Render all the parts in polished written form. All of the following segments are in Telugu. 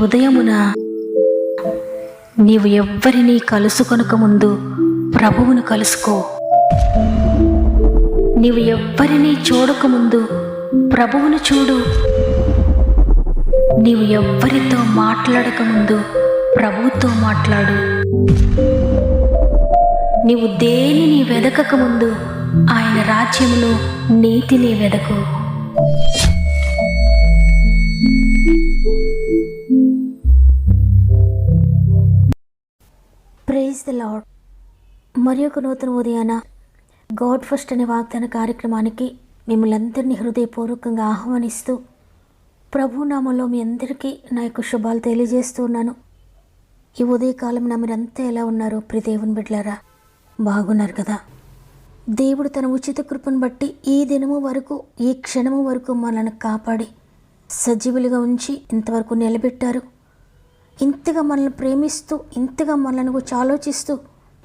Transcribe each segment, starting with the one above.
ఉదయమున నీవు ఎవ్వరినీ కలుసుకొనక ముందు ప్రభువును కలుసుకో. నీవు ఎవ్వరినీ చూడకముందు ప్రభువును చూడు. నీవు ఎవ్వరితో మాట్లాడకముందు ప్రభువుతో మాట్లాడు. నీవు దేనిని వెదకకముందు ఆయన రాజ్యములో నీతిని వెదకు. Praise the lord. మరి ఒక నూతన ఉదయాన గాడ్ ఫస్ట్ అనే వాగ్దాన కార్యక్రమానికి మిమ్మల్ని అందరినీ హృదయపూర్వకంగా ఆహ్వానిస్తూ ప్రభునామంలో మీ అందరికీ నా యొక్క శుభాలు తెలియజేస్తున్నాను. ఈ ఉదయకాలం మీరంతా ఎలా ఉన్నారు? ప్రియ దేవుని బిడ్డలారా, బాగున్నారు కదా? దేవుడు తన ఉచిత కృపను బట్టి ఈ దినము వరకు, ఈ క్షణము వరకు మనల్ని కాపాడి సజీవులుగా ఉంచి ఇంతవరకు నిలబెట్టారు. ఇంతగా మనల్ని ప్రేమిస్తూ, ఇంతగా మనల్ని గురించి ఆలోచిస్తూ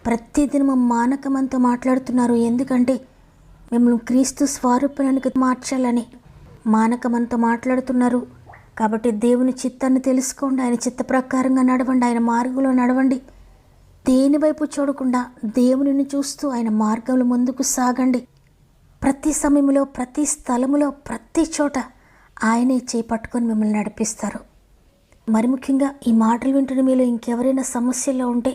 ప్రతిదినము మానకమంతా మాట్లాడుతున్నారు. ఎందుకంటే మిమ్మల్ని క్రీస్తు స్వరూపానికి మార్చాలని మానకమంతా మాట్లాడుతున్నారు. కాబట్టి దేవుని చిత్తాన్ని తెలుసుకోండి, ఆయన చిత్త ప్రకారంగా నడవండి, ఆయన మార్గంలో నడవండి. దేని వైపు చూడకుండా దేవునిని చూస్తూ ఆయన మార్గంలో ముందుకు సాగండి. ప్రతి సమయంలో, ప్రతి స్థలములో, ప్రతి చోట ఆయనే చేపట్టుకొని మిమ్మల్ని నడిపిస్తారు. మరి ముఖ్యంగా ఈ మాటలు వింటున్న మీలో ఇంకెవరైనా సమస్యల్లో ఉంటే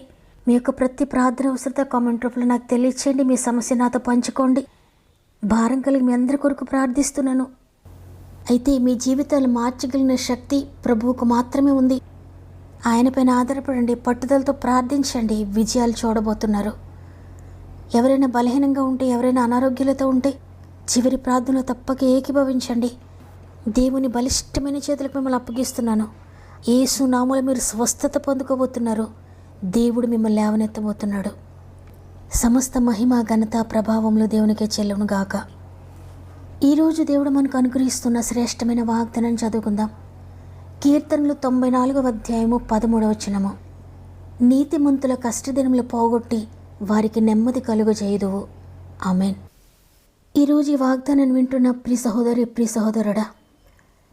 మీ యొక్క ప్రతి ప్రార్థన అవసరత కామెంట్ రూపంలో నాకు తెలియచేయండి. మీ సమస్య నాతో పంచుకోండి. భారం కలిగి మీ అందరి కొరకు ప్రార్థిస్తున్నాను. అయితే మీ జీవితాలు మార్చగలిగిన శక్తి ప్రభువుకు మాత్రమే ఉంది. ఆయన పైన ఆధారపడండి, పట్టుదలతో ప్రార్థించండి. విజయాలు చూడబోతున్నారు. ఎవరైనా బలహీనంగా ఉంటే, ఎవరైనా అనారోగ్యాలతో ఉంటే చివరి ప్రార్థనలో తప్పక ఏకీభవించండి. దేవుని బలిష్టమైన చేతులకు మిమ్మల్ని అప్పగిస్తున్నాను. యేసు నామములో మీరు స్వస్థత పొందుకోబోతున్నారు. దేవుడు మిమ్మల్ని లేవనెత్తబోతున్నాడు. సమస్త మహిమ, ఘనత, ప్రభావంలో దేవునికే చెల్లును గాక. ఈరోజు దేవుడు మనకు అనుగ్రహిస్తున్న శ్రేష్టమైన వాగ్దానం చదువుకుందాం. కీర్తనలు 94వ అధ్యాయము 13వ వచనము. నీతిమంతుల కష్టదినములు పోగొట్టి వారికి నెమ్మది కలుగజేయుదువు. ఆమెన్. ఈరోజు ఈ వాగ్దానాన్ని వింటున్న ప్రియ సహోదరి, ప్రియ సహోదరుడా,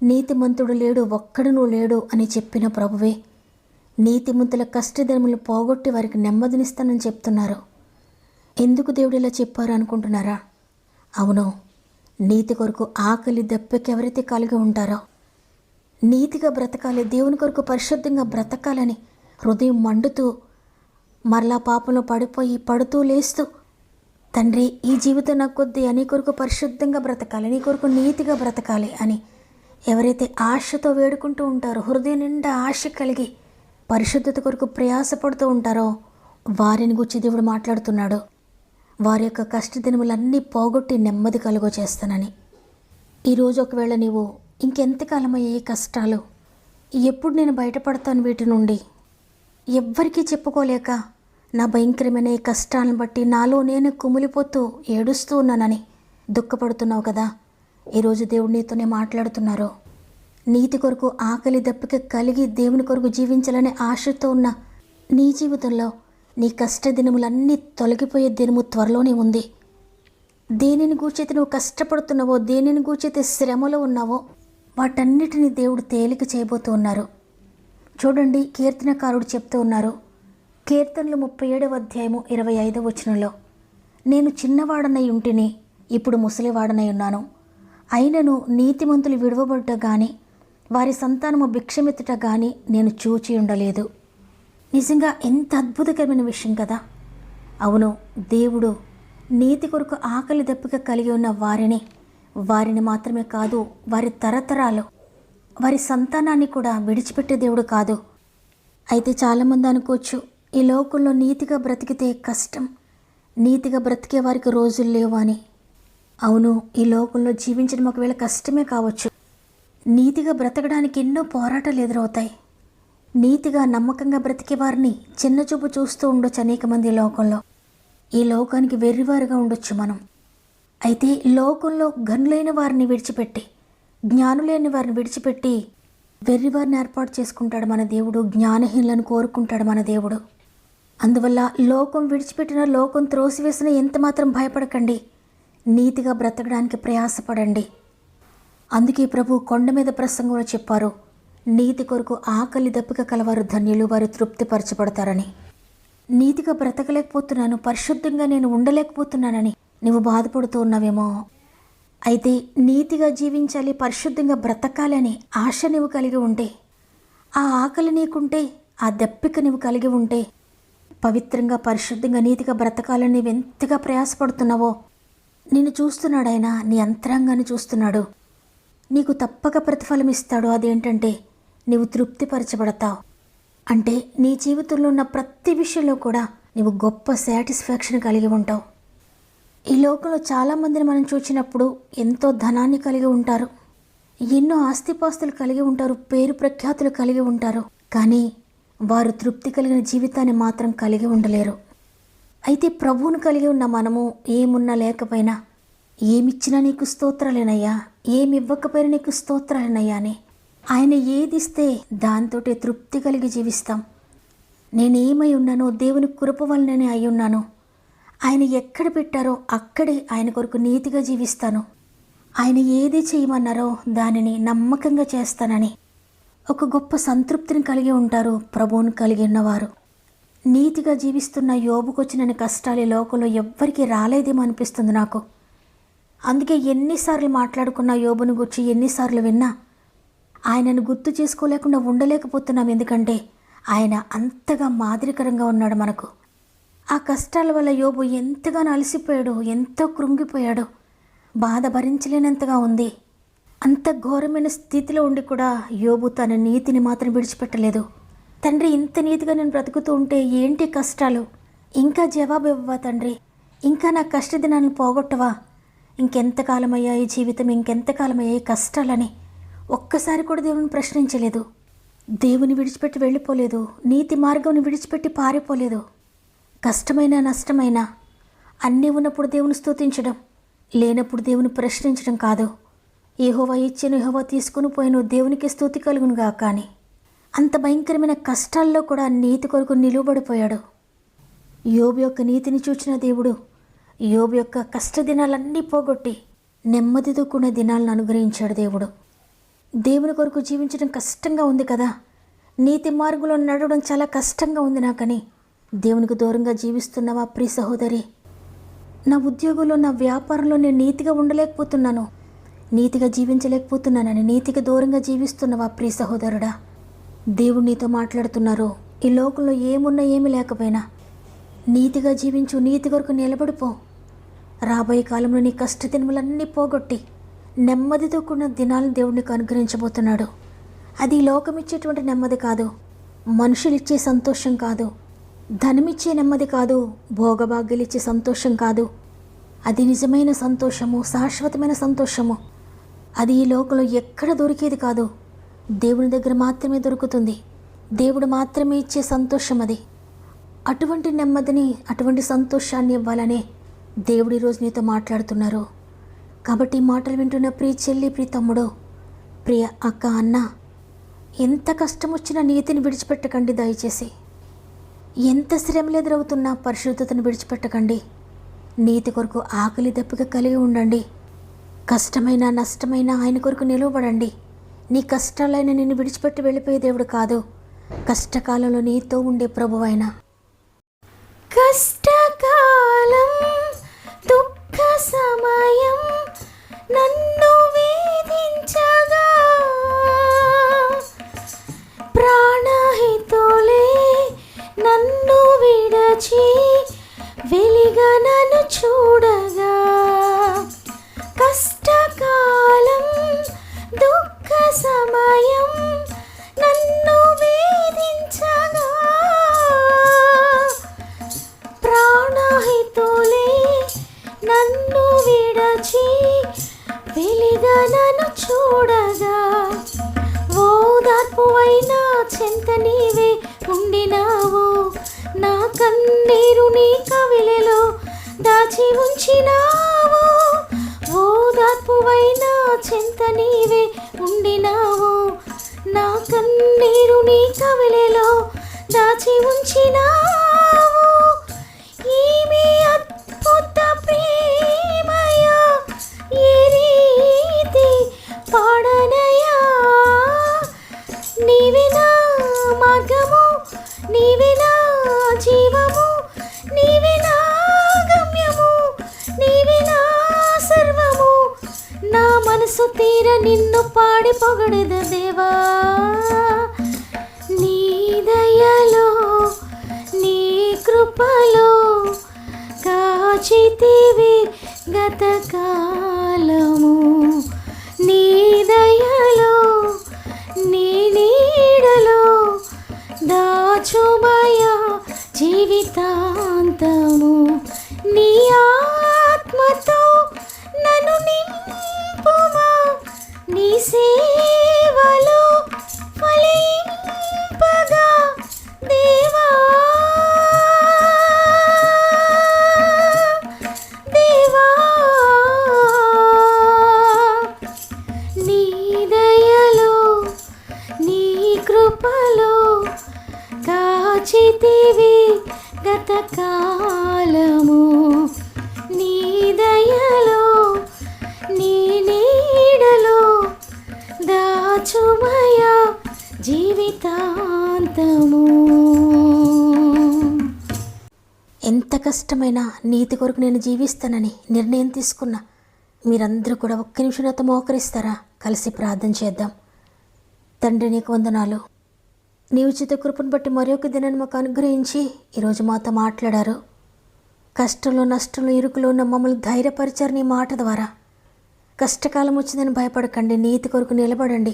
నీతిమంతుడు లేడు, ఒక్కడునూ లేడు అని చెప్పిన ప్రభువే నీతిమంతుల కష్టదినములు పోగొట్టి వారికి నెమ్మదినిస్తానని చెప్తున్నారు. ఎందుకు దేవుడు ఇలా చెప్పారు అనుకుంటున్నారా? అవును, నీతి కొరకు ఆకలి దప్పిక ఎవరైతే కలిగి ఉంటారో, నీతిగా బ్రతకాలి, దేవుని కొరకు పరిశుద్ధంగా బ్రతకాలని హృదయం మండుతూ మరలా పాపంలో పడిపోయి పడుతూ లేస్తూ, తండ్రి ఈ జీవితం నాకు కొద్ది, నీ కొరకు పరిశుద్ధంగా బ్రతకాలి, నీ కొరకు నీతిగా బ్రతకాలి అని ఎవరైతే ఆశతో వేడుకుంటూ ఉంటారో, హృదయం నిండా ఆశ కలిగి పరిశుద్ధత కొరకు ప్రయాసపడుతూ ఉంటారో వారిని గురించి దేవుడు మాట్లాడుతున్నాడు. వారి యొక్క కష్టదినములన్నీ పోగొట్టి నెమ్మది కలుగో చేస్తానని. ఈరోజు ఒకవేళ నీవు ఇంకెంతకాలమయ్యే ఈ కష్టాలు, ఎప్పుడు నేను బయటపడతాను వీటి నుండి, ఎవ్వరికీ చెప్పుకోలేక నా భయంకరమైన ఈ కష్టాలను బట్టి నాలో నేను కుమిలిపోతూ ఏడుస్తూ ఉన్నానని దుఃఖపడుతున్నావు కదా? ఈరోజు దేవుడు నీతోనే మాట్లాడుతున్నారు. నీతి కొరకు ఆకలి దప్పిక కలిగి దేవుని కొరకు జీవించాలనే ఆశతో ఉన్న నీ జీవితంలో నీ కష్ట దినములన్నీ తొలగిపోయే దినము త్వరలోనే ఉంది. దేనిని గూర్చైతే నువ్వు కష్టపడుతున్నావో, దేనిని గూర్చైతే శ్రమలో ఉన్నావో వాటన్నిటిని దేవుడు తేలిక చేయబోతూ ఉన్నారు. చూడండి, కీర్తనకారుడు చెప్తూ ఉన్నారు. కీర్తనలు 37వ అధ్యాయము 25వ వచనంలో, నేను చిన్నవాడనై ఉంటిని, ఇప్పుడు ముసలివాడనై ఉన్నాను. అయినను నీతిమంతులు విడువబడ్డ గాని వారి సంతానము భిక్షమెత్తుట గాని నేను చూచి ఉండలేదు. నిజంగా ఎంత అద్భుతకరమైన విషయం కదా? అవును, దేవుడు నీతి కొరకు ఆకలి దప్పిక కలిగి ఉన్న వారిని మాత్రమే కాదు, వారి తరతరాలు, వారి సంతానాన్ని కూడా విడిచిపెట్టే దేవుడు కాదు. అయితే చాలామంది అనుకోవచ్చు, ఈ లోకంలో నీతిగా బ్రతికితే కష్టం, నీతిగా బ్రతికే వారికి రోజులు లేవు అని. అవును, ఈ లోకంలో జీవించడం ఒకవేళ కష్టమే కావచ్చు. నీతిగా బ్రతకడానికి ఎన్నో పోరాటాలు ఎదురవుతాయి. నీతిగా నమ్మకంగా బ్రతికే వారిని చిన్నచూపు చూస్తూ ఉండొచ్చు అనేక మంది లోకంలో. ఈ లోకానికి వెర్రివారుగా ఉండొచ్చు మనం. అయితే లోకంలో ఘనులైన వారిని విడిచిపెట్టి, జ్ఞానులైన వారిని విడిచిపెట్టి వెర్రివారిని ఏర్పాటు చేసుకుంటాడు మన దేవుడు. జ్ఞానహీనులను కోరుకుంటాడు మన దేవుడు. అందువల్ల లోకం విడిచిపెట్టిన, లోకం త్రోసివేసిన ఎంత మాత్రం భయపడకండి. నీతిగా బ్రతకడానికి ప్రయాసపడండి. అందుకే ప్రభు కొండ మీద ప్రసంగంలో చెప్పారు, నీతి కొరకు ఆకలి దప్పిక కలవారు ధన్యులు, వారు తృప్తిపరచబడతారని. నీతిగా బ్రతకలేకపోతున్నాను, పరిశుద్ధంగా నేను ఉండలేకపోతున్నానని నువ్వు బాధపడుతూ ఉన్నావేమో. అయితే నీతిగా జీవించాలి, పరిశుద్ధంగా బ్రతకాలి అని ఆశ నువ్వు కలిగి ఉంటే, ఆ ఆకలి నీకుంటే, ఆ దప్పిక నువ్వు కలిగి ఉంటే, పవిత్రంగా పరిశుద్ధంగా నీతిగా బ్రతకాలని నువ్వు ఎంతగా ప్రయాసపడుతున్నావో నిన్ను చూస్తున్నాడు ఆయన, నీ అంతరంగాన్ని చూస్తున్నాడు. నీకు తప్పక ప్రతిఫలం ఇస్తాడు. అదేంటంటే నీవు తృప్తిపరచబడతావు. అంటే నీ జీవితంలో ఉన్న ప్రతి విషయంలో కూడా నీవు గొప్ప సాటిస్ఫాక్షన్ కలిగి ఉంటావు. ఈ లోకంలో చాలామందిని మనం చూసినప్పుడు ఎంతో ధనాన్ని కలిగి ఉంటారు, ఎన్నో ఆస్తిపాస్తులు కలిగి ఉంటారు, పేరు ప్రఖ్యాతులు కలిగి ఉంటారు. కానీ వారు తృప్తి కలిగిన జీవితాన్ని మాత్రం కలిగి ఉండలేరు. అయితే ప్రభువును కలిగి ఉన్న మనము ఏమున్నా లేకపోయినా, ఏమిచ్చినా నీకు స్తోత్రాలేనయ్యా, ఏమి ఇవ్వకపోయినా నీకు స్తోత్రాలేనయ్యా అని ఆయన ఏదిస్తే దాంతోటే తృప్తి కలిగి జీవిస్తాం. నేనేమై ఉన్నానో దేవుని కృప వల్లనే అయి ఉన్నాను. ఆయన ఎక్కడ పెట్టారో అక్కడే ఆయన కొరకు నీతిగా జీవిస్తాను. ఆయన ఏది చేయమన్నారో దానిని నమ్మకంగా చేస్తానని ఒక గొప్ప సంతృప్తిని కలిగి ఉంటారు ప్రభువును కలిగి ఉన్నవారు. నీతిగా జీవిస్తున్న యోబుకు వచ్చిన కష్టాలు ఈ లోకంలో ఎవ్వరికీ రాలేదేమో అనిపిస్తుంది నాకు. అందుకే ఎన్నిసార్లు మాట్లాడుకున్న యోబును గురించి, ఎన్నిసార్లు విన్నా ఆయనను గుర్తు చేసుకోలేకుండా ఉండలేకపోతున్నాం. ఎందుకంటే ఆయన అంతగా మాదిరికరంగా ఉన్నాడు మనకు. ఆ కష్టాల వల్ల యోబు ఎంతగానో అలసిపోయాడు, ఎంతో కృంగిపోయాడు, బాధ భరించలేనంతగా ఉంది. అంత ఘోరమైన స్థితిలో ఉండి కూడా యోబు తన నీతిని మాత్రం విడిచిపెట్టలేదు. తండ్రి, ఇంత నీతిగా నేను బ్రతుకుతూ ఉంటే ఏంటి కష్టాలు? ఇంకా జవాబు ఇవ్వవా తండ్రి? ఇంకా నా కష్టదినాలను పోగొట్టవా? ఇంకెంతకాలమయ్యా ఈ జీవితం, ఇంకెంతకాలమయ్యా ఈ కష్టాలని ఒక్కసారి కూడా దేవుని ప్రశ్నించలేదు. దేవుని విడిచిపెట్టి వెళ్ళిపోలేదు, నీతి మార్గంని విడిచిపెట్టి పారిపోలేదు. కష్టమైన నష్టమైన అన్నీ ఉన్నప్పుడు దేవుని స్తుతించడం, లేనప్పుడు దేవుని ప్రశ్నించడం కాదు. యెహోవా ఇచ్చెను, యెహోవా తీసుకుని పోయిన దేవునికి స్తుతి కలుగునుగా. కానీ అంత భయంకరమైన కష్టాల్లో కూడా నీతి కొరకు నిలువబడిపోయాడు. యోబు యొక్క నీతిని చూచిన దేవుడు యోబు యొక్క కష్టదినాలన్నీ పోగొట్టి నెమ్మదితో కూడిన దినాలను అనుగ్రహించాడు దేవుడు. దేవుని కొరకు జీవించడం కష్టంగా ఉంది కదా, నీతి మార్గంలో నడవడం చాలా కష్టంగా ఉంది నాకని దేవునికి దూరంగా జీవిస్తున్నావా ప్రియ సహోదరి? నా ఉద్యోగంలో, నా వ్యాపారంలో నేను నీతిగా ఉండలేకపోతున్నాను, నీతిగా జీవించలేకపోతున్నానని నీతికి దూరంగా జీవిస్తున్నావా ప్రియ సహోదరుడా? దేవుడు నీతో మాట్లాడుతున్నారు. ఈ లోకంలో ఏమున్నా ఏమి లేకపోయినా నీతిగా జీవించు, నీతి కొరకు నిలబడిపో. రాబోయే కాలంలో నీ కష్టదినములన్నీ పోగొట్టి నెమ్మదితో కూడిన దినాలను దేవుడికి అనుగ్రహించబోతున్నాడు. అది ఈ లోకం ఇచ్చేటువంటి నెమ్మది కాదు, మనుషులు ఇచ్చే సంతోషం కాదు, ధనమిచ్చే నెమ్మది కాదు, భోగభాగ్యాలు ఇచ్చే సంతోషం కాదు. అది నిజమైన సంతోషము, శాశ్వతమైన సంతోషము. అది ఈ లోకంలో ఎక్కడ దొరికేది కాదు, దేవుని దగ్గర మాత్రమే దొరుకుతుంది. దేవుడు మాత్రమే ఇచ్చే సంతోషం అది. అటువంటి నెమ్మదిని, అటువంటి సంతోషాన్ని ఇవ్వాలనే దేవుడు ఈరోజు నీతో మాట్లాడుతున్నారు. కాబట్టి ఈ మాటలు వింటున్న ప్రియ చెల్లి, ప్రియ తమ్ముడు, ప్రియ అక్క, అన్న, ఎంత కష్టం వచ్చినా నీతిని విడిచిపెట్టకండి దయచేసి. ఎంత శ్రమలు ఎదురవుతున్నా పరిశుద్ధతను విడిచిపెట్టకండి. నీతి కొరకు ఆకలి దప్పిక కలిగి ఉండండి. కష్టమైన నష్టమైన ఆయన కొరకు నిలవబడండి. నీ కష్టాలైన నిన్ను విడిచిపెట్టి వెళ్ళిపోయే దేవుడు కాదు, కష్టకాలంలో నీతో ఉండే ప్రభువైన. కష్టకాలం, దుఃఖ సమయం నన్ను వేధించగా, ప్రాణహితులే నన్ను విడచి వెలిగా నన్ను చూడగా, కష్టకాలం, దుఃఖ సమయం నన్ను వేధించగా, ప్రాణహితులే నన్ను విడచి వెలిగా నన్ను చూడగా, ఓదార్పువైనా చెంత నీవే ఉండినావు, నా కన్నీరు నీ కవిలలో దాచి ఉంచినావు. ఓదార్పువైనా చెంత నీవే ఉండినావు, నా కన్నీరు నీ కవిలలో దాచి ఉంచినావు. ఈమె అద్భుత ప్రేమయా, ఏ రీతి పాడనయా, తీర నిన్ను పాడి పొగడెద దేవా. నీ దయలో నీ కృపలో కాచితివి గతకాలము. నీ దయలో నీ నీడలో దాచుమయా జీవితాంతము. నీ ఆత్మతో నన్ను నింపుమా, నీ సేవలో ఫలింపగా దేవా. దేవా నీ దయలో నీ కృపలో కాచితివి గతకాలము. నీ దయలో నీ నీడలో దాచుమయా జీవితాంతము. ఎంత కష్టమైనా నీతి కొరకు నేను జీవిస్తానని నిర్ణయం తీసుకున్నా మీరందరూ కూడా ఒక్క నిమిషం నాతో మోకరిస్తారా? కలిసి ప్రార్థన చేద్దాం. తండ్రి, నీకు వందనాలు. నీ ఉచిత కృపను బట్టి మరొక దినాన్ని మాకు అనుగ్రహించి ఈరోజు మాతో మాట్లాడారు. కష్టంలో నష్టంలో ఇరుకులో ఉన్న మమ్మల్ని ధైర్యపరిచారు నీ మాట ద్వారా. కష్టకాలం వచ్చిందని భయపడకండి, నీతి కొరకు నిలబడండి.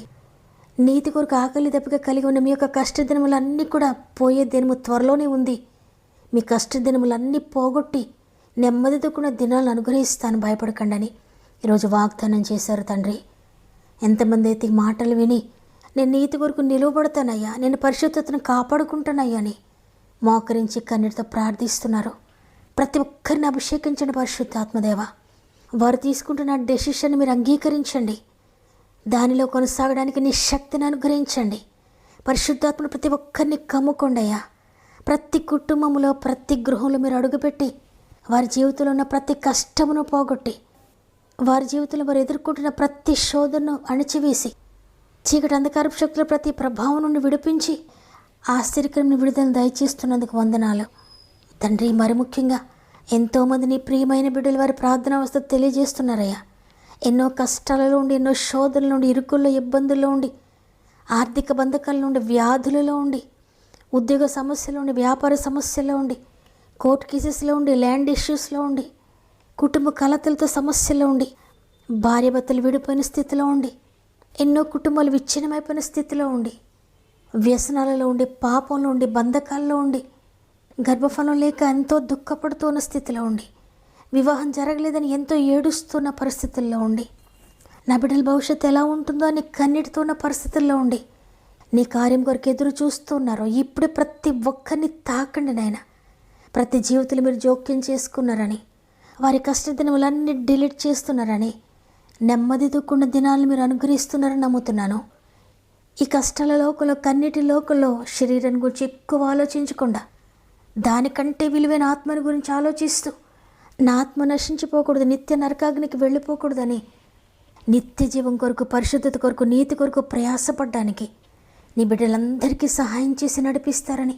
నీతి కొరకు ఆకలి దప్పిక కలిగి ఉన్న మీ యొక్క కష్టదినములన్నీ కూడా పోయే దినము త్వరలోనే ఉంది. మీ కష్టదినములన్నీ పోగొట్టి నెమ్మదితో కూడా దినాలను అనుగ్రహిస్తాను, భయపడకండి అని ఈరోజు వాగ్దానం చేశారు తండ్రి. ఎంతమంది అయితే ఈ మాటలు విని నేను నీతి కొరకు నిలువబడతానయ్యా, నేను పరిశుద్ధతను కాపాడుకుంటానయ్యా అని మోకరించి కన్నీటితో ప్రార్థిస్తున్నారు. ప్రతి ఒక్కరిని అభిషేకించండి పరిశుద్ధాత్మదేవ. వారు తీసుకుంటున్న డెసిషన్ మీరు అంగీకరించండి. దానిలో కొనసాగడానికి నీ శక్తిని అనుగ్రహించండి. పరిశుద్ధాత్మను ప్రతి ఒక్కరిని కమ్ముకోండి అయ్యా. ప్రతి కుటుంబంలో ప్రతి గృహంలో మీరు అడుగుపెట్టి వారి జీవితంలో ఉన్న ప్రతి కష్టమును పోగొట్టి వారి జీవితంలో వారు ఎదుర్కొంటున్న ప్రతి శోధనను అణిచివేసి చీకటి అంధకారపు శక్తుల ప్రతి ప్రభావం నుండి విడిపించి ఆశ్చర్యకరమైన విడుదలను దయచేస్తున్నందుకు వందనాలు తండ్రి. మరి ముఖ్యంగా ఎంతోమంది నీ ప్రియమైన బిడ్డలు వారి ప్రార్థన అవస్థ తెలియజేస్తున్నారయ్యా. ఎన్నో కష్టాలలో ఉండి, ఎన్నో శోధనల నుండి, ఇరుకుల్లో, ఇబ్బందుల్లో ఉండి, ఆర్థిక బంధకాల నుండి, వ్యాధులలో ఉండి, ఉద్యోగ సమస్యలో ఉండి, వ్యాపార సమస్యల్లో ఉండి, కోర్టు కేసెస్లో ఉండి, ల్యాండ్ ఇష్యూస్లో ఉండి, కుటుంబ కలతలతో సమస్యలో ఉండి, భార్యాభర్తలు విడిపోయిన స్థితిలో ఉండి, ఎన్నో కుటుంబాలు విచ్ఛిన్నమైపోయిన స్థితిలో ఉండి, వ్యసనాలలో ఉండి, పాపంలో ఉండి, బంధకాల్లో ఉండి, గర్భఫలం లేక ఎంతో దుఃఖపడుతున్న స్థితిలో ఉండి, వివాహం జరగలేదని ఎంతో ఏడుస్తున్న పరిస్థితుల్లో ఉండి, నా బిడ్డల భవిష్యత్తు ఎలా ఉంటుందో అని కన్నీటితో ఉన్న పరిస్థితుల్లో ఉండి నీ కార్యం కొరకు ఎదురు చూస్తున్నారు. ఇప్పుడు ప్రతి ఒక్కరిని తాకండి నాయన. ప్రతి జీవితంలో మీరు జోక్యం చేసుకున్నారని, వారి కష్టదినములన్నీ డిలీట్ చేస్తున్నారని, నెమ్మదితో కూడిన దినాలను మీరు అనుగ్రహిస్తున్నారని నమ్ముతున్నాను. ఈ కష్టాల లోకంలో, కన్నీటి లోకంలో శరీరం గురించి ఎక్కువ ఆలోచించకుండా దానికంటే విలువైన ఆత్మని గురించి ఆలోచిస్తూ నా ఆత్మ నశించిపోకూడదు, నిత్య నరకాగ్నికి వెళ్ళిపోకూడదని నిత్య జీవం కొరకు, పరిశుద్ధత కొరకు, నీతి కొరకు ప్రయాసపడ్డానికి నీ బిడ్డలందరికీ సహాయం చేసి నడిపిస్తారని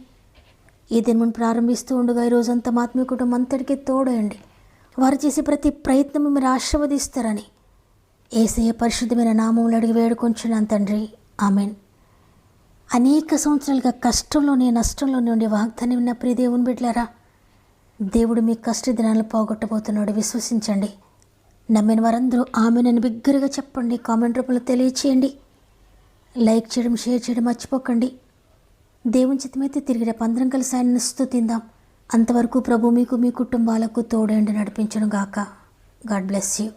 ఈ దినమును ప్రారంభిస్తూ ఉండగా ఈ రోజంతా ఆత్మీయ కుటుంబం అంతటికీ తోడయండి. వారు చేసే ప్రతి ప్రయత్నము మీరు ఆశీర్వదిస్తారని యేసయ్య పరిశుద్ధమైన నామములో అడిగి వేడుకొంచున్నాను తండ్రి, ఆమెన్. అనేక సంవత్సరాలుగా కష్టంలోనే, నష్టంలోనే ఉండే వాగ్దానం విన్న ప్రియ దేవుని బిడ్డలారా, దేవుడు మీ కష్ట దినాలను పోగొట్టబోతున్నాడు. విశ్వసించండి. నమ్మిన వారందరూ ఆమెనని బిగ్గరగా చెప్పండి. కామెంట్ రూపంలో తెలియచేయండి. లైక్ చేయడం, షేర్ చేయడం మర్చిపోకండి. దేవుని చిత్తమైతే తిరిగి రేపు అందరం కలిసి ఆయనను స్తుతిందాం. అంతవరకు ప్రభు మీకు, మీ కుటుంబాలకు తోడేండి నడిపించును గాక. God bless you.